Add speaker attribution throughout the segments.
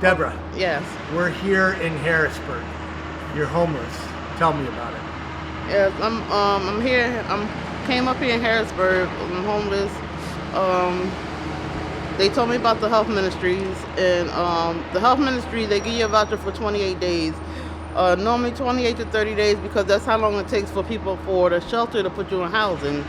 Speaker 1: Deborah.
Speaker 2: Yes.
Speaker 1: We're here in Harrisburg. You're homeless. Tell me about it.
Speaker 2: Yes, I'm here. Came up here in Harrisburg. I'm homeless. They told me about the health ministries, and the health ministry, they give you a voucher for 28 days. Normally 28 to 30 days, because that's how long it takes for people for the shelter to put you in housing.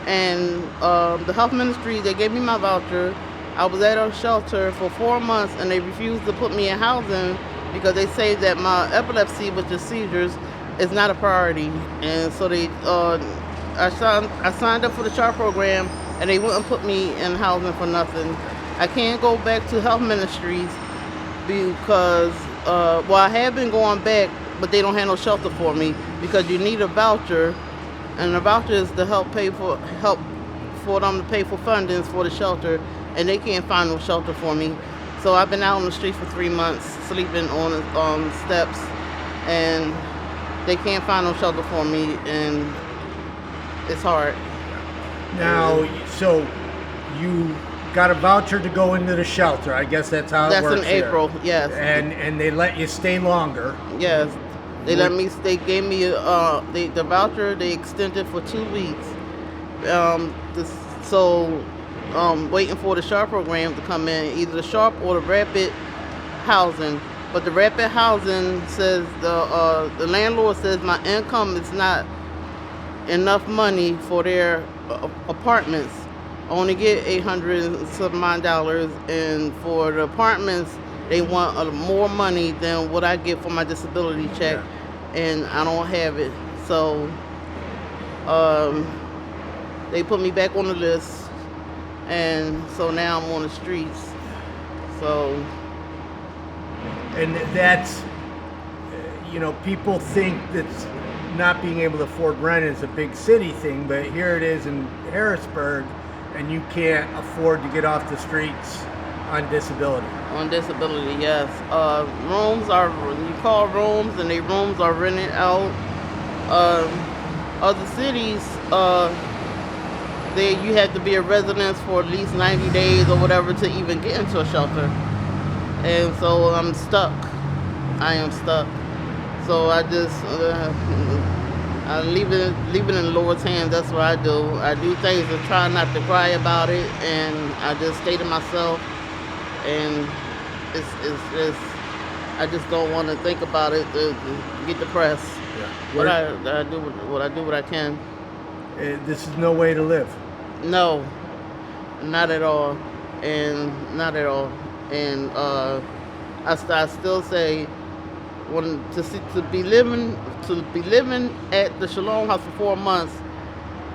Speaker 2: And the health ministry, they gave me my voucher. I was at a shelter for 4 months, and they refused to put me in housing because they say that my epilepsy, which is seizures, is not a priority. And so I signed up for the CHART program, and they wouldn't put me in housing for nothing. I can't go back to health ministries because, I have been going back, but they don't have no shelter for me because you need a voucher, and the voucher is to help for them to pay for fundings for the shelter, and they can't find no shelter for me. So I've been out on the street for 3 months, sleeping on steps, and they can't find no shelter for me, and it's hard.
Speaker 1: Now, so you got a voucher to go into the shelter. I guess that's how it works.
Speaker 2: That's in April, yes.
Speaker 1: And they let you stay longer.
Speaker 2: Yes. They gave me the voucher, they extended for 2 weeks. Waiting for the SHARP program to come in, either the SHARP or the rapid housing. But the rapid housing says the landlord says my income is not enough money for their apartments. I only get $800 and some odd dollars, and for the apartments they want more money than what I get for my disability check, and I don't have it. So they put me back on the list, and so now I'm on the streets. So,
Speaker 1: and that's, people think that not being able to afford rent is a big city thing, but here it is in Harrisburg, and you can't afford to get off the streets on disability.
Speaker 2: On disability, yes. Rooms are, you call rooms, and rooms are rented out. Other cities, you have to be a resident for at least 90 days or whatever to even get into a shelter. And so I'm stuck. I am stuck. So I just I leave it in the Lord's hands. That's what I do. I do things to try not to cry about it, and I just stay to myself. And it's I just don't want to think about it to get depressed.
Speaker 1: Yeah.
Speaker 2: But I do what I can.
Speaker 1: This is no way to live.
Speaker 2: No, not at all, and not at all. And I still say, to be living at the Shalom House for 4 months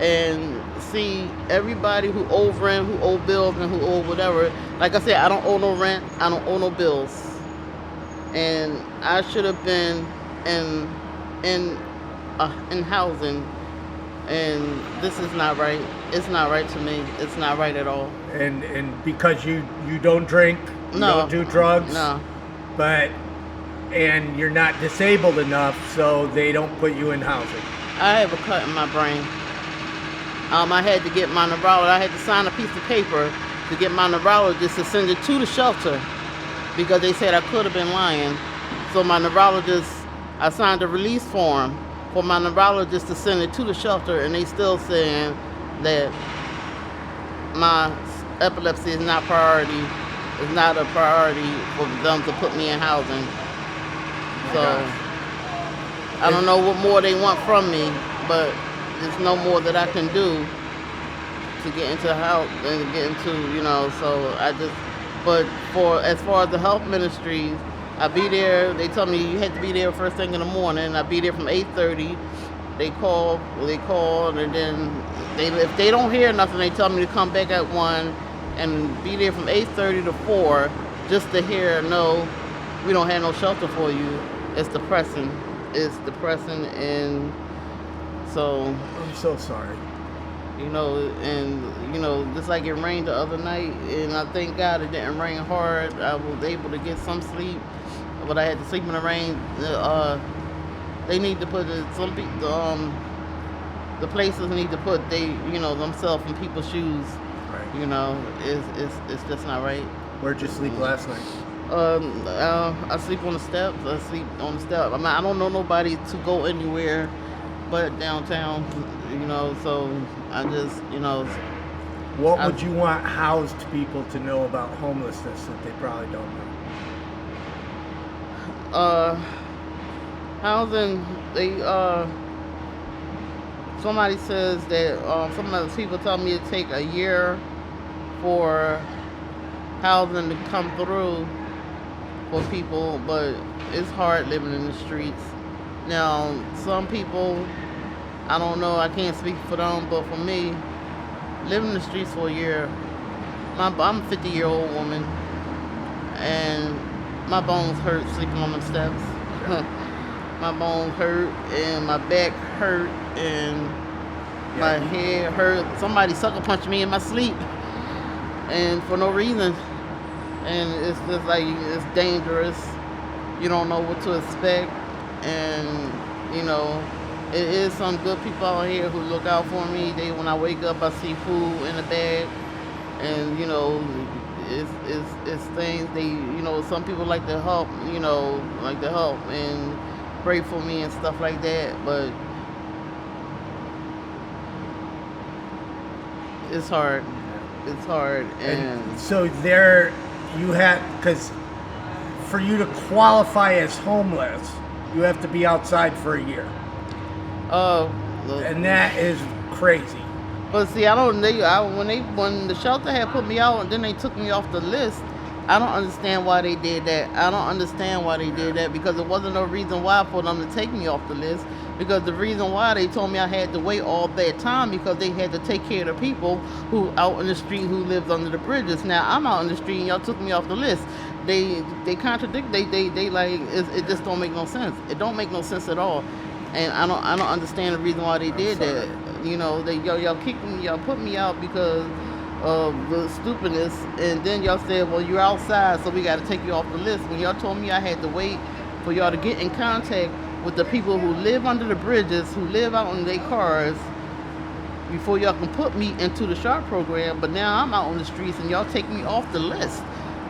Speaker 2: and see everybody who owe rent, who owe bills, and who owe whatever. Like I said, I don't owe no rent, I don't owe no bills, and I should have been in housing. And this is not right. It's not right to me. It's not right at all.
Speaker 1: And because you don't drink, you don't do drugs, and you're not disabled enough, so they don't put you in housing.
Speaker 2: I have a cut in my brain. I had to get my neurologist. I had to sign a piece of paper to get my neurologist to send it to the shelter because they said I could have been lying. So my neurologist, I signed a release form for my neurologist to send it to the shelter, and they still saying that my epilepsy is not priority. It's not a priority for them to put me in housing. So I don't know what more they want from me, but there's no more that I can do to get into the house and get into, so but as far as the health ministries, I be there. They tell me you have to be there first thing in the morning. I be there from 8:30. They call, and then if they don't hear nothing, they tell me to come back at 1 and be there from 8:30 to 4 just to hear, no, we don't have no shelter for you. It's depressing. And so.
Speaker 1: I'm so sorry.
Speaker 2: Just like it rained the other night, and I thank God it didn't rain hard. I was able to get some sleep, but I had to sleep in the rain. They need to put the places need to put themselves in people's shoes.
Speaker 1: Right.
Speaker 2: It's just not right.
Speaker 1: Where'd you sleep last night?
Speaker 2: I sleep on the steps. I sleep on the steps. I mean, I don't know nobody to go anywhere but downtown, so I just,
Speaker 1: What
Speaker 2: I,
Speaker 1: would you want housed people to know about homelessness that they probably don't know?
Speaker 2: housing, somebody says that, some of the people tell me it take a year for housing to come through for people, but it's hard living in the streets. Now, some people, I don't know, I can't speak for them, but for me, living in the streets for a year, I'm a 50-year-old woman, and my bones hurt sleeping on them steps. My bones hurt, and my back hurt, and my head hurt. Somebody sucker punched me in my sleep, and for no reason. And it's just like, it's dangerous. You don't know what to expect, and it is some good people out here who look out for me. When I wake up, I see food in the bag, and it's things some people like to help, and pray for me and stuff like that. But it's hard. It's hard, and
Speaker 1: so there you have, because for you to qualify as homeless, you have to be outside for a year. And that is crazy.
Speaker 2: But see, when the shelter had put me out and then they took me off the list, I don't understand why they did that. I don't understand why they did that, because there wasn't no reason why for them to take me off the list. Because the reason why they told me I had to wait all that time, because they had to take care of the people who out in the street who lived under the bridges. Now I'm out in the street and y'all took me off the list. They contradict. They like, it just don't make no sense. It don't make no sense at all. And I don't understand the reason why they did that. Y'all kicked me, y'all put me out because of the stupidness, and then y'all said, well, you're outside, so we got to take you off the list. When y'all told me I had to wait for y'all to get in contact with the people who live under the bridges, who live out in their cars, before y'all can put me into the SHARP program. But now I'm out on the streets and y'all take me off the list.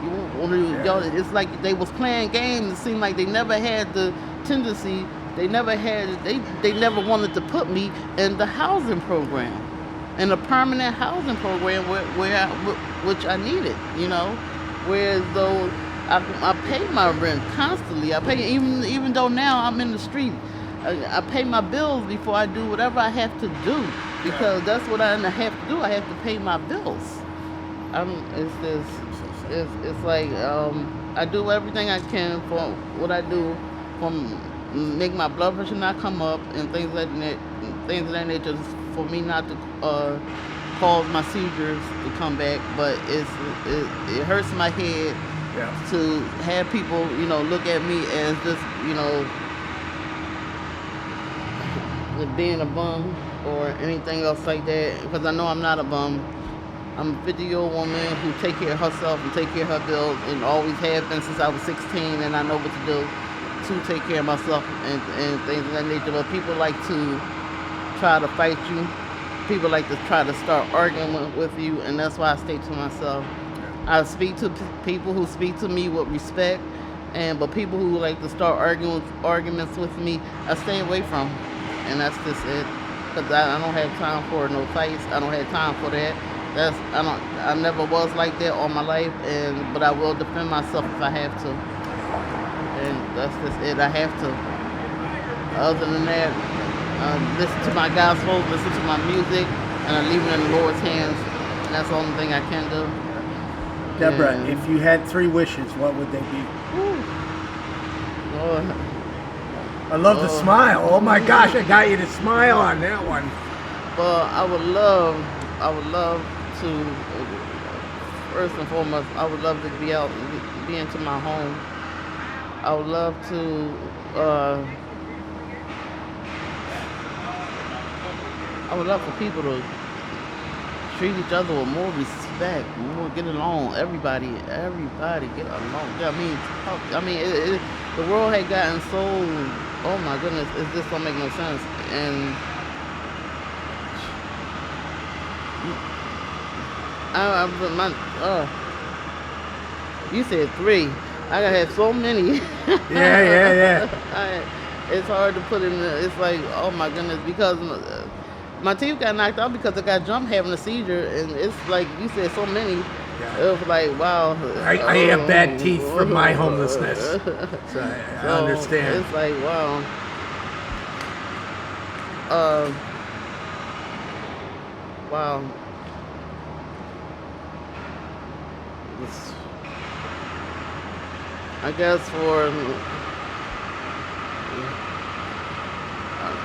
Speaker 2: Y'all, it's like they was playing games. It seemed like they never had the tendency. They never wanted to put me in the housing program, in a permanent housing program which I needed, whereas though I pay my rent constantly. I pay, even though now I'm in the street, I pay my bills before I do whatever I have to do, because that's what I have to do. I have to pay my bills. It's like, I do everything I can for what I do, from make my blood pressure not come up and things like that nature, for me not to cause my seizures to come back. But it hurts my head to have people, look at me as just, being a bum or anything else like that, because I know I'm not a bum. I'm a 50-year-old woman who take care of herself and take care of her bills, and always have been since I was 16, and I know what to do to take care of myself and things of that nature. But people like to try to fight you. People like to try to start arguing with you, and that's why I stay to myself. I speak to people who speak to me with respect, but people who like to start arguments with me, I stay away from. And that's just it. Because I don't have time for no fights. I don't have time for that. I never was like that all my life, but I will defend myself if I have to. And that's just it. I have to. Other than that, listen to my gospel, listen to my music, and I leave it in the Lord's hands. And that's the only thing I can do.
Speaker 1: Deborah, if you had 3 wishes, what would they be?
Speaker 2: Lord.
Speaker 1: I love the smile. Oh my gosh, I got you to smile on that one.
Speaker 2: Well, I would love to, first and foremost, I would love to be out, be into my home. I would love to, I would love for people to treat each other with more respect, more get along. Everybody get along. The world had gotten so, oh my goodness, it just don't make no sense. And you said 3. I have so many.
Speaker 1: Yeah.
Speaker 2: It's hard to put in. It's like, oh my goodness, because my teeth got knocked out because I got jumped having a seizure, and it's like you said, so many.
Speaker 1: Yeah.
Speaker 2: It was like, wow.
Speaker 1: I have bad teeth from my homelessness, so I
Speaker 2: So
Speaker 1: understand.
Speaker 2: it's like, wow. Wow. It's, I guess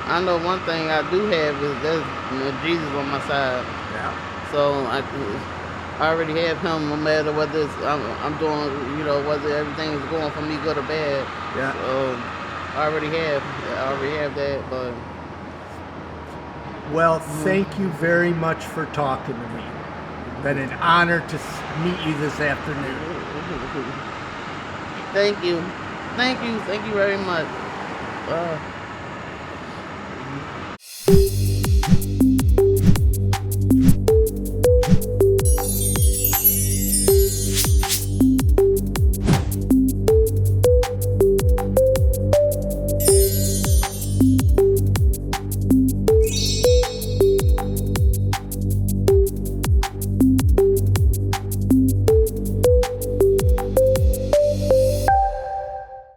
Speaker 2: I know one thing I do have is there's Jesus on my side.
Speaker 1: Yeah.
Speaker 2: So I already have him no matter whether I'm doing, whether everything is going for me good or bad.
Speaker 1: Yeah.
Speaker 2: So I already have that, but
Speaker 1: Well, thank you very much for talking to me. It's been an honor to meet you this afternoon.
Speaker 2: Thank you very much.